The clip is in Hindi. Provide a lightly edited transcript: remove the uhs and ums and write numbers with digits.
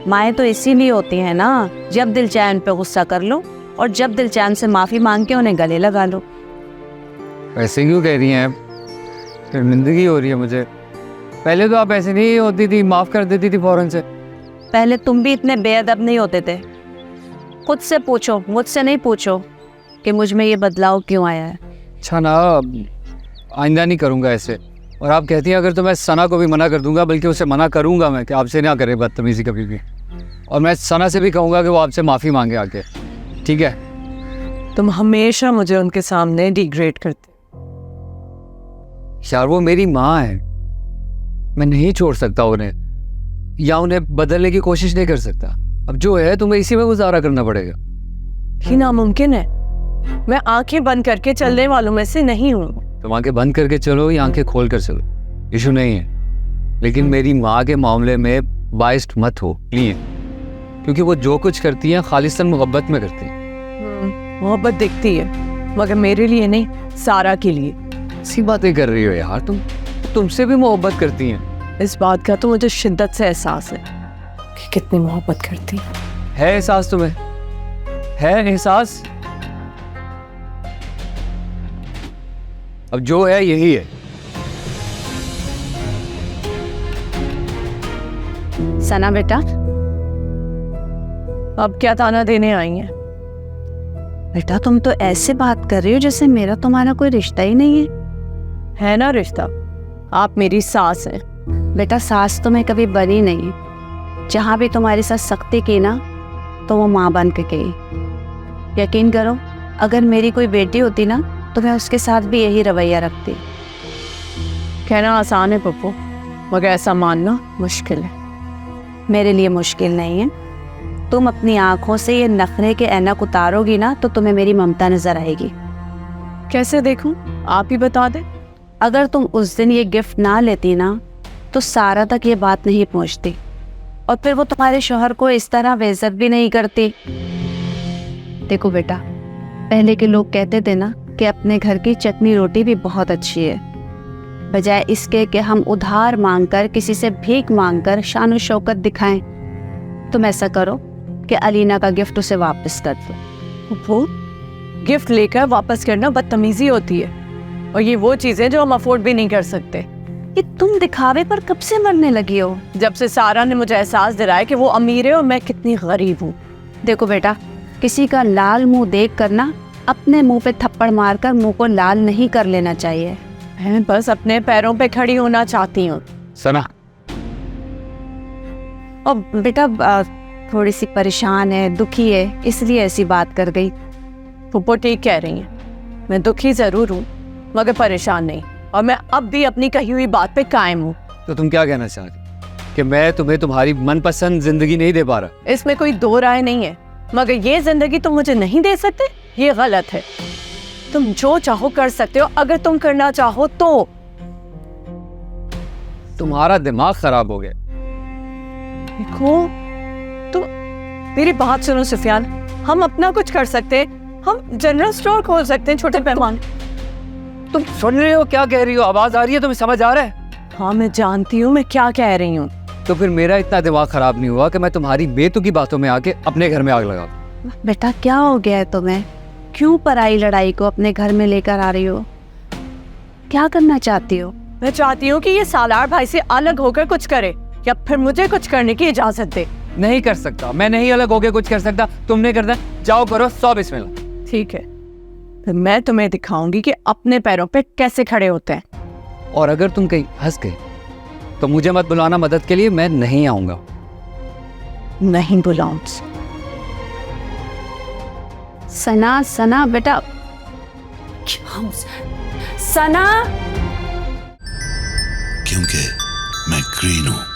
माएँ तो इसीलिए होती हैं ना, जब दिल चाहे उन पे गुस्सा कर लो और जब दिल चाहे उनसे माफ़ी मांग के उन्हें गले लगा लो। ऐसे क्यों कह रही हैं? शर्मिंदगी हो रही है मुझे। पहले तो आप ऐसे नहीं होती थी, माफ़ कर देती थी फ़ौरन से। पहले तुम भी इतने बेअदब नहीं होते थे। खुद से पूछो, मुझसे नहीं पूछो कि मुझ में ये बदलाव क्यों आया है। अच्छा ना, आइंदा नहीं करूँगा ऐसे। और आप कहती हैं अगर तो मैं सना को भी मना कर दूंगा, बल्कि उसे मना करूंगा मैं कि आपसे ना करे बदतमीज़ी कभी भी। और मैं सना से भी कहूँगा कि वो आपसे माफ़ी मांगे आके, ठीक है? तुम हमेशा मुझे उनके सामने डिग्रेड करते। यार वो मेरी माँ है, मैं नहीं छोड़ सकता उन्हें या उन्हें बदलने की कोशिश नहीं कर सकता। अब जो है तुम्हें इसी में गुजारा करना पड़ेगा। ये नामुमकिन है। मैं आंखें बंद करके चलने वालों में से नहीं हूँ। तुम आंखें बंद करके चलो या आंखें खोल कर चलो, इशू नहीं है। लेकिन मेरी माँ के मामले में बाइस्ड मत हो प्लीज, क्योंकि वो जो कुछ करती हैं खालिस्तन मोहब्बत में करती हैं। मोहब्बत दिखती है मगर मेरे लिए नहीं, सारा के लिए। ऐसी बातें कर रही हो यार तुम, तुमसे भी मोहब्बत करती हैं। इस बात का तो मुझे शिद्दत से एहसास है कि कितनी मोहब्बत करती है एहसास तुम्हें? है एहसास? अब जो है यही है। सना बेटा, अब क्या ताना देने आई हैं? बेटा तुम तो ऐसे बात कर रही हो जैसे मेरा तुम्हारा कोई रिश्ता ही नहीं है ना रिश्ता। आप मेरी सास हैं। बेटा सास तो मैं कभी बनी नहीं। जहाँ भी तुम्हारे साथ सख्ती की ना तो वो माँ बन के गई। यकीन करो, अगर मेरी कोई बेटी होती ना तो मैं उसके साथ भी यही रवैया रखती। कहना आसान है पप्पू, मगर ऐसा मानना मुश्किल है। मेरे लिए मुश्किल नहीं है। तुम अपनी आंखों से ये नखरे के ऐनक उतारोगी ना तो तुम्हें मेरी ममता नजर आएगी। कैसे देखूं? आप ही बता दें। अगर तुम उस दिन ये गिफ्ट ना लेती ना तो सारा तक ये बात नहीं पहुंचती और फिर वो तुम्हारे शौहर को इस तरह बेइज्जत भी नहीं करती। देखो बेटा, पहले के लोग कहते थे ना कि अपने घर की चटनी रोटी भी बहुत अच्छी है, बजाय इसके कि हम उधार मांगकर, किसी से भीख मांगकर शान शौकत दिखाएं। तुम ऐसा करो कि अलीना का गिफ्ट उसे वापस कर दो। वो गिफ्ट लेकर वापस करना बदतमीजी होती है, और ये वो चीजें जो हम अफोर्ड भी नहीं कर सकते। ये तुम दिखावे पर कब से मरने लगी हो? जब से सारा ने मुझे एहसास दिलाया कि वो अमीर है और मैं कितनी गरीब हूँ। देखो बेटा, किसी का लाल मुंह देख कर ना अपने मुंह पे थप्पड़ मारकर मुंह को लाल नहीं कर लेना चाहिए। मैं बस अपने पैरों पे खड़ी होना चाहती हूँ। सना, और बेटा थोड़ी सी परेशान है, दुखी है, इसलिए ऐसी बात कर गई। पुप्पो ठीक कह रही हैं। मैं दुखी जरूर हूँ मगर परेशान नहीं, और मैं अब भी अपनी कही हुई बात पे कायम हूँ। तो तुम क्या कहना चाहती कि मैं तुम्हें तुम्हारी मनपसंद जिंदगी नहीं दे पा रहा? इसमें कोई दो राय नहीं है, मगर ये जिंदगी तुम मुझे नहीं दे सकते, ये गलत है। तुम जो चाहो कर सकते हो, अगर तुम करना चाहो तो। तुम्हारा दिमाग खराब हो गया। देखो तुम मेरी बात सुनो सुफियान, हम अपना कुछ कर सकते हैं। हम जनरल स्टोर खोल सकते हैं छोटे पैमाने। तुम सुन रहे हो क्या कह रही हो? आवाज आ रही है? तुम्हें समझ आ रहा है? हाँ मैं जानती हूँ मैं क्या कह रही हूँ। तो फिर मेरा इतना दिमाग खराब नहीं हुआ कि मैं तुम्हारी बेतुकी बातों में आके अपने घर में आग लगा। बेटा क्या हो गया है तुम्हें? क्यों पराई लड़ाई को अपने घर में लेकर आ रही हो? क्या करना चाहती हो? मैं चाहती हूँ कि ये सालार भाई से अलग होकर कुछ करे, या फिर मुझे कुछ करने की इजाजत दे। नहीं कर सकता, मैं नहीं अलग होके कुछ कर सकता। तुमने करना, जाओ करो, 100 बिस्मिल्लाह। ठीक है, तो मैं तुम्हें दिखाऊंगी कि अपने पैरों पे कैसे खड़े होते हैं। और अगर तुम कहीं हंस गए तो मुझे मत बुलाना मदद के लिए, मैं नहीं आऊंगा। नहीं बुलाऊं? सना, सना बेटा, सना। क्योंकि मैं ग्रीन हूं।